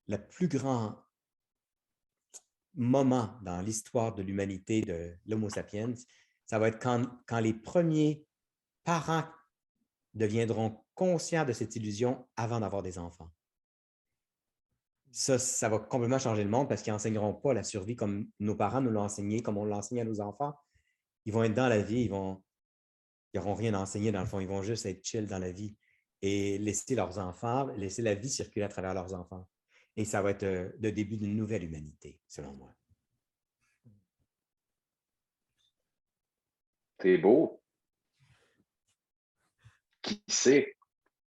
le plus grand moment dans l'histoire de l'humanité de l'Homo sapiens, ça va être quand les premiers parents deviendront conscients de cette illusion avant d'avoir des enfants. Ça va complètement changer le monde parce qu'ils n'enseigneront pas la survie comme nos parents nous l'ont enseigné, comme on l'enseigne à nos enfants. Ils vont être dans la vie, ils n'auront rien à enseigner dans le fond, ils vont juste être chill dans la vie et laisser leurs enfants, laisser la vie circuler à travers leurs enfants. Et ça va être le début d'une nouvelle humanité, selon moi. C'est beau. Qui sait?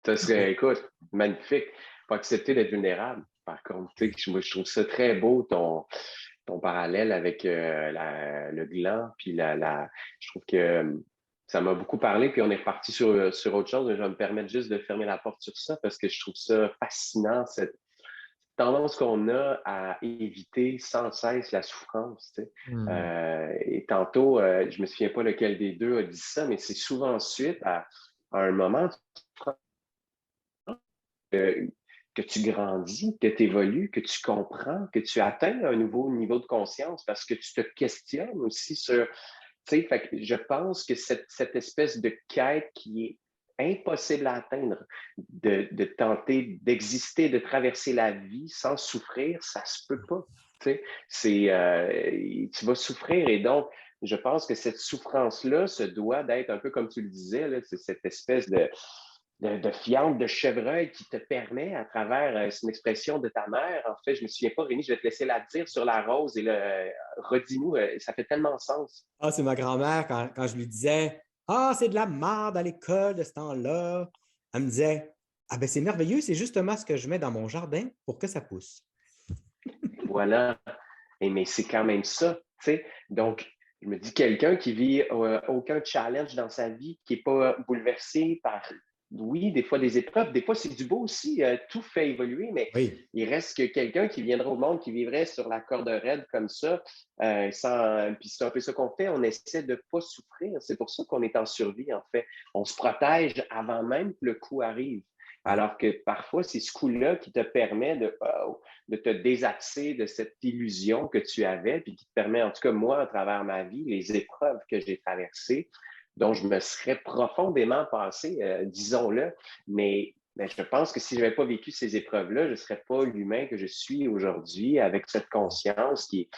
Ça serait, écoute, magnifique. Il faut accepter d'être vulnérable. Par contre, moi, je trouve ça très beau, ton parallèle avec le gland. Puis je trouve que ça m'a beaucoup parlé, puis on est reparti sur autre chose. Mais je vais me permettre juste de fermer la porte sur ça parce que je trouve ça fascinant, cette tendance qu'on a à éviter sans cesse la souffrance. Et tantôt, je ne me souviens pas lequel des deux a dit ça, mais c'est souvent suite à un moment que tu grandis, que tu évolues, que tu comprends, que tu atteins un nouveau niveau de conscience parce que tu te questionnes aussi sur... Fait que je pense que cette espèce de quête qui est impossible à atteindre, de tenter d'exister, de traverser la vie sans souffrir, ça se peut pas. Tu vas souffrir et donc, je pense que cette souffrance-là se doit d'être un peu comme tu le disais, là, c'est cette espèce de fiente de chevreuil qui te permet, à travers, c'est une expression de ta mère, en fait, je ne me souviens pas, Rémi, je vais te laisser la dire sur la rose et redis-nous, ça fait tellement sens. Ah, c'est ma grand-mère, quand je lui disais « Ah, c'est de la merde à l'école de ce temps-là », elle me disait « Ah ben c'est merveilleux, c'est justement ce que je mets dans mon jardin pour que ça pousse. » Voilà. Mais c'est quand même ça, tu sais. Donc, je me dis, quelqu'un qui vit aucun challenge dans sa vie, qui n'est pas bouleversé par, oui, des fois des épreuves, des fois c'est du beau aussi, tout fait évoluer, mais oui. il reste que quelqu'un qui viendrait au monde, qui vivrait sur la corde raide comme ça, puis c'est un peu ça qu'on fait, on essaie de ne pas souffrir. C'est pour ça qu'on est en survie, en fait. On se protège avant même que le coup arrive. Alors que parfois, c'est ce coup-là qui te permet de te désaxer de cette illusion que tu avais, puis qui te permet, en tout cas moi, à travers ma vie, les épreuves que j'ai traversées, dont je me serais profondément passé, disons-le, mais je pense que si je n'avais pas vécu ces épreuves-là, je ne serais pas l'humain que je suis aujourd'hui, avec cette conscience qui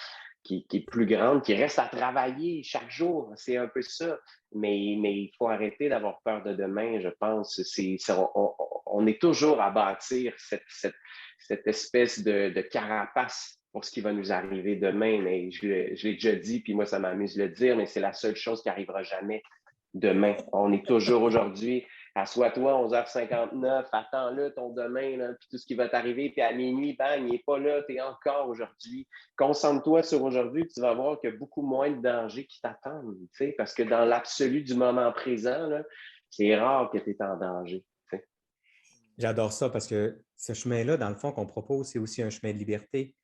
est plus grande, qui reste à travailler chaque jour. C'est un peu ça. Mais il faut arrêter d'avoir peur de demain, je pense. On est toujours à bâtir cette espèce de carapace pour ce qui va nous arriver demain. Mais je l'ai déjà dit, puis moi, ça m'amuse de le dire, mais c'est la seule chose qui n'arrivera jamais demain. On est toujours aujourd'hui. Assois-toi, 11h59, attends-le ton demain, là, puis tout ce qui va t'arriver, puis à minuit, bang, il n'est pas là, tu es encore aujourd'hui. Concentre-toi sur aujourd'hui, tu vas voir qu'il y a beaucoup moins de dangers qui t'attendent, parce que dans l'absolu du moment présent, là, c'est rare que tu es en danger. T'sais. J'adore ça parce que ce chemin-là, dans le fond, qu'on propose, c'est aussi un chemin de liberté.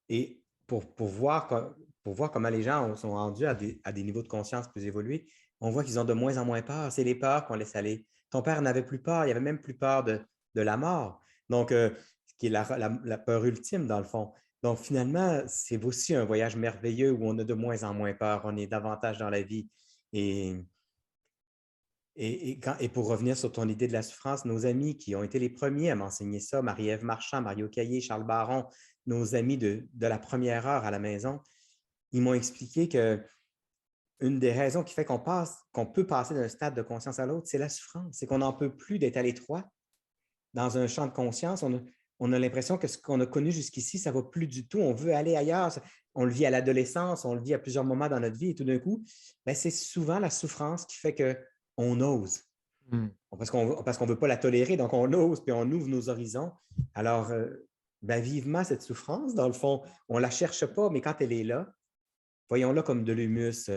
Et pour voir comment les gens sont rendus à des niveaux de conscience plus évolués, on voit qu'ils ont de moins en moins peur. C'est les peurs qu'on laisse aller. Ton père n'avait plus peur, il avait même plus peur de la mort. Donc, ce qui est la peur ultime, dans le fond. Donc, finalement, c'est aussi un voyage merveilleux où on a de moins en moins peur, on est davantage dans la vie. Et pour revenir sur ton idée de la souffrance, nos amis qui ont été les premiers à m'enseigner ça, Marie-Ève Marchand, Mario Caillé, Charles Baron, nos amis de la première heure à la maison, ils m'ont expliqué que une des raisons qui fait qu'on peut passer d'un stade de conscience à l'autre, c'est la souffrance. C'est qu'on n'en peut plus d'être à l'étroit dans un champ de conscience. On a l'impression que ce qu'on a connu jusqu'ici, ça ne va plus du tout. On veut aller ailleurs. On le vit à l'adolescence, on le vit à plusieurs moments dans notre vie et tout d'un coup, c'est souvent la souffrance qui fait qu'on ose. Parce qu'on ne veut pas la tolérer, donc on ose puis on ouvre nos horizons. Alors, vivement cette souffrance, dans le fond, on ne la cherche pas, mais quand elle est là, voyons-la comme de l'humus.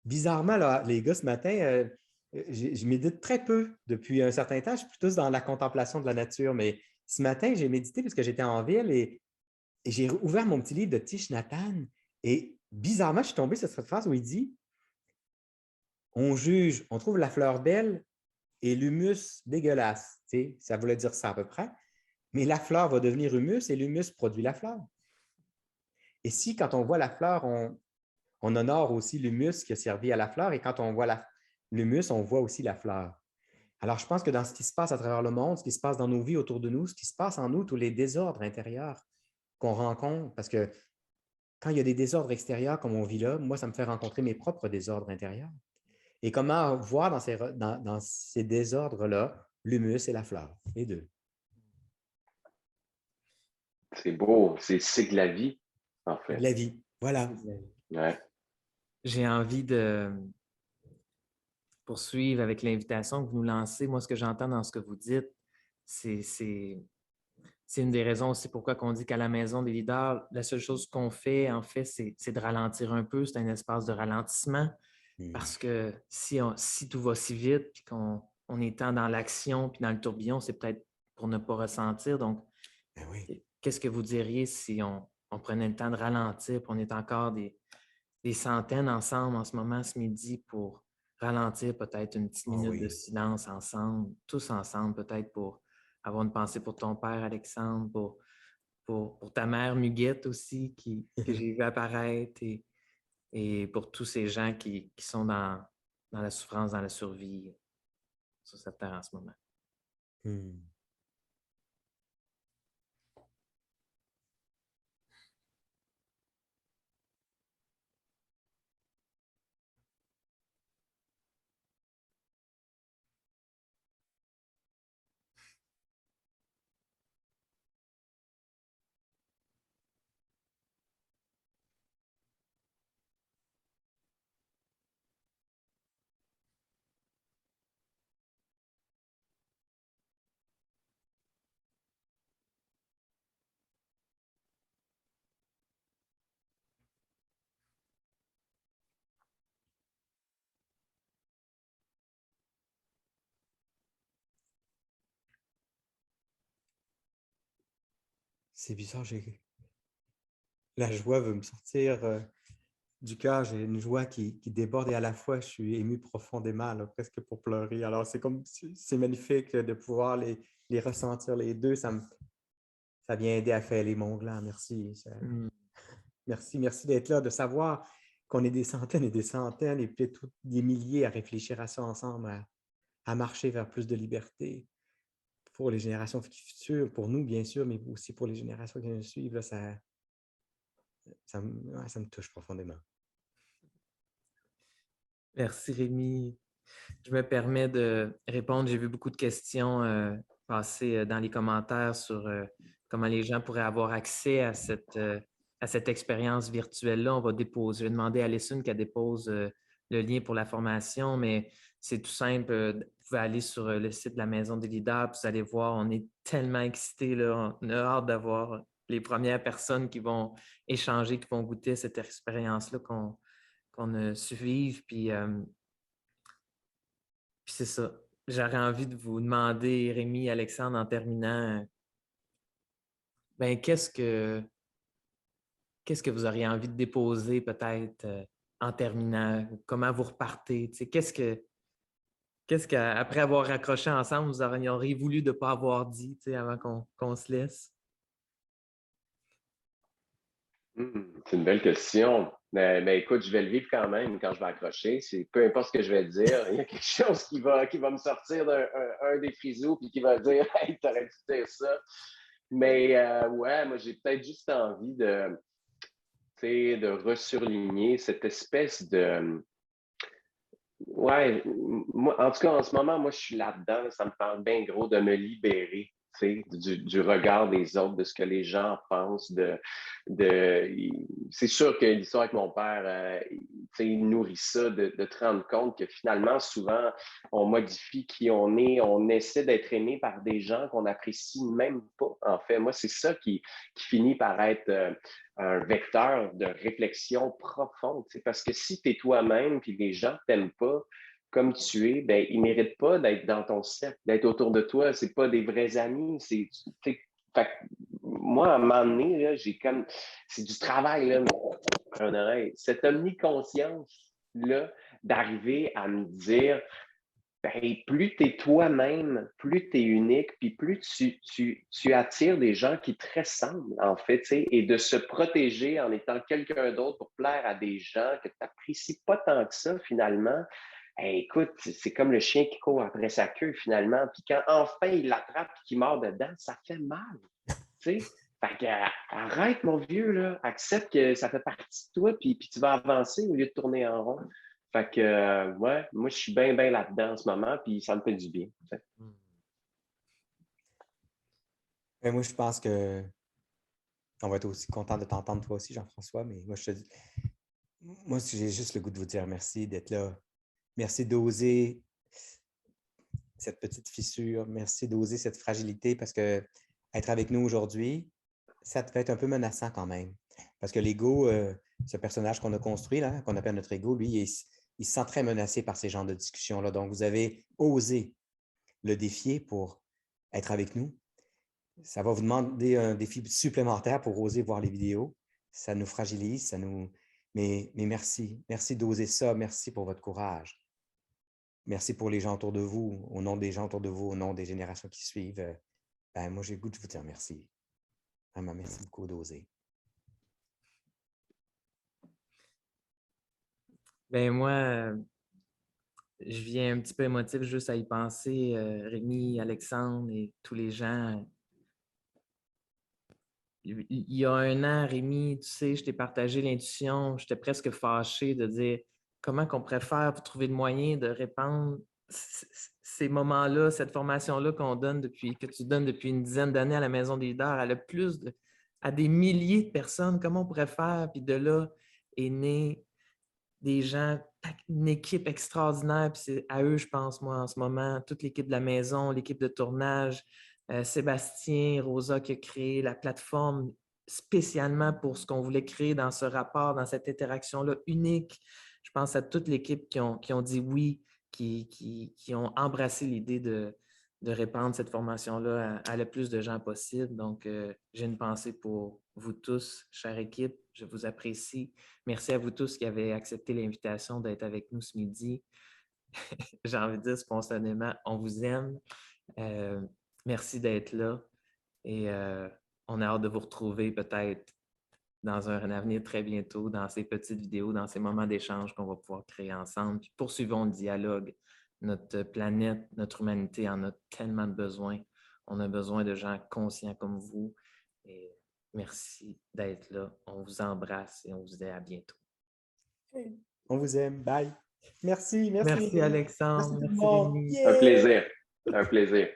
Bizarrement, là, les gars, ce matin, je médite très peu depuis un certain temps. Je suis plutôt dans la contemplation de la nature, mais ce matin, j'ai médité parce que j'étais en ville et j'ai ouvert mon petit livre de Thich Nhat Hanh et bizarrement, je suis tombé sur cette phrase où il dit « On juge, on trouve la fleur belle et l'humus dégueulasse. » Tu sais, ça voulait dire ça à peu près. Mais la fleur va devenir humus et l'humus produit la fleur. Et si, quand on voit la fleur, on honore aussi l'humus qui a servi à la fleur et quand on voit l'humus, on voit aussi la fleur. Alors, je pense que dans ce qui se passe à travers le monde, ce qui se passe dans nos vies autour de nous, ce qui se passe en nous, tous les désordres intérieurs qu'on rencontre, parce que quand il y a des désordres extérieurs comme on vit là, moi, ça me fait rencontrer mes propres désordres intérieurs. Et comment voir dans ces désordres-là l'humus et la fleur, les deux. C'est beau, c'est le cycle de la vie, en fait. La vie, voilà. Ouais. J'ai envie de poursuivre avec l'invitation que vous nous lancez. Moi, ce que j'entends dans ce que vous dites, c'est une des raisons aussi pourquoi on dit qu'à la maison des leaders, la seule chose qu'on fait, en fait, c'est de ralentir un peu. C'est un espace de ralentissement parce que si tout va si vite puis qu'on est tant dans l'action puis dans le tourbillon, c'est peut-être pour ne pas ressentir. Donc, qu'est-ce que vous diriez si on prenait le temps de ralentir puis on est encore des centaines ensemble en ce moment, ce midi, pour ralentir peut-être une petite minute de silence ensemble, tous ensemble, peut-être pour avoir une pensée pour ton père, Alexandre, pour ta mère, Muguette aussi, que j'ai vu apparaître, et pour tous ces gens qui sont dans la souffrance, dans la survie sur cette terre en ce moment. C'est bizarre, la joie veut me sortir du cœur. J'ai une joie qui déborde et à la fois, je suis ému profondément, là, presque pour pleurer. Alors, c'est magnifique de pouvoir les ressentir les deux. Ça vient aider à fêler mon gland. Merci. Merci d'être là, de savoir qu'on est des centaines et des centaines et peut-être des milliers à réfléchir à ça ensemble, à marcher vers plus de liberté pour les générations futures, pour nous, bien sûr, mais aussi pour les générations qui nous suivent. Là, ça me touche profondément. Merci, Rémi. Je me permets de répondre. J'ai vu beaucoup de questions passer dans les commentaires sur comment les gens pourraient avoir accès à cette expérience virtuelle-là. On va déposer. Je vais demander à Alison qu'elle dépose le lien pour la formation, mais c'est tout simple. Vous pouvez aller sur le site de la Maison des leaders, puis vous allez voir, on est tellement excités, là. On a hâte d'avoir les premières personnes qui vont échanger, qui vont goûter cette expérience-là qu'on a su vivre. Puis c'est ça. J'aurais envie de vous demander, Rémi, Alexandre, en terminant, qu'est-ce que vous auriez envie de déposer peut-être en terminant? Comment vous repartez? Qu'est-ce qu'après avoir raccroché ensemble, vous auriez voulu de ne pas avoir dit avant qu'on se laisse? C'est une belle question. Mais écoute, je vais le vivre quand même quand je vais accrocher. Peu importe ce que je vais dire, il y a quelque chose qui va me sortir d'un des frisous puis qui va dire « Hey, t'aurais dû dire ça ». Mais ouais, moi, j'ai peut-être juste envie de resurligner cette espèce de... Ouais, moi, en tout cas, en ce moment, moi, je suis là-dedans. Ça me parle bien gros de me libérer du regard des autres, de ce que les gens pensent. C'est sûr que l'histoire avec mon père, il nourrit ça, de te rendre compte que finalement, souvent, on modifie qui on est, on essaie d'être aimé par des gens qu'on n'apprécie même pas. En fait, moi, c'est ça qui finit par être un vecteur de réflexion profonde. Parce que si tu es toi-même puis les gens ne t'aiment pas, comme tu es, ben, ils ne méritent pas d'être dans ton cercle, d'être autour de toi. Ce pas des vrais amis. Fait que moi, à un moment donné, là, c'est du travail, là, un oreille. Cette omniconscience-là, d'arriver à me dire, ben, plus tu es toi-même, plus tu es unique, puis plus tu attires des gens qui te ressemblent, en fait, et de se protéger en étant quelqu'un d'autre pour plaire à des gens que tu n'apprécies pas tant que ça, finalement. Hey, écoute, c'est comme le chien qui court après sa queue, finalement. Puis quand enfin il l'attrape et qu'il mord dedans, ça fait mal. Fait que, arrête, mon vieux, là. Accepte que ça fait partie de toi, puis tu vas avancer au lieu de tourner en rond. Fait que, ouais, moi, je suis bien là-dedans en ce moment, puis ça me fait du bien. Mais moi, je pense que on va être aussi content de t'entendre toi aussi, Jean-François, mais moi, j'ai juste le goût de vous dire merci d'être là. Merci d'oser cette petite fissure. Merci d'oser cette fragilité parce que être avec nous aujourd'hui, ça te fait être un peu menaçant quand même. Parce que l'ego, ce personnage qu'on a construit, là, qu'on appelle notre ego, lui, il se sent très menacé par ces genres de discussions-là. Donc, vous avez osé le défier pour être avec nous. Ça va vous demander un défi supplémentaire pour oser voir les vidéos. Ça nous fragilise, mais merci. Merci d'oser ça. Merci pour votre courage. Merci pour les gens autour de vous, au nom des gens autour de vous, au nom des générations qui suivent. Moi, j'ai le goût de vous dire merci. Vraiment, merci beaucoup d'oser. Ben moi, je viens un petit peu émotif juste à y penser. Rémi, Alexandre et tous les gens. Il y a un an, Rémi, tu sais, je t'ai partagé l'intuition. J'étais presque fâché de dire comment qu'on pourrait faire pour trouver le moyen de répandre ces moments-là, cette formation-là que tu donnes depuis une dizaine d'années à la Maison des leaders, à des milliers de personnes. Comment on pourrait faire? Puis de là est né des gens, une équipe extraordinaire. Puis c'est à eux, je pense, moi, en ce moment, toute l'équipe de la maison, l'équipe de tournage, Sébastien, Rosa qui a créé la plateforme spécialement pour ce qu'on voulait créer dans ce rapport, dans cette interaction-là unique. Je pense à toute l'équipe qui ont dit oui, qui ont embrassé l'idée de répandre cette formation-là à le plus de gens possible. Donc, j'ai une pensée pour vous tous, chère équipe. Je vous apprécie. Merci à vous tous qui avez accepté l'invitation d'être avec nous ce midi. J'ai envie de dire spontanément, on vous aime. Merci d'être là. Et on a hâte de vous retrouver peut-être dans un avenir très bientôt, dans ces petites vidéos, dans ces moments d'échange qu'on va pouvoir créer ensemble. Puis poursuivons le dialogue. Notre planète, notre humanité en a tellement de besoin. On a besoin de gens conscients comme vous. Et merci d'être là. On vous embrasse et on vous dit à bientôt. On vous aime. Bye. Merci. Merci Alexandre. Merci tout le Merci monde. Rémi. Yeah! Un plaisir. Un plaisir.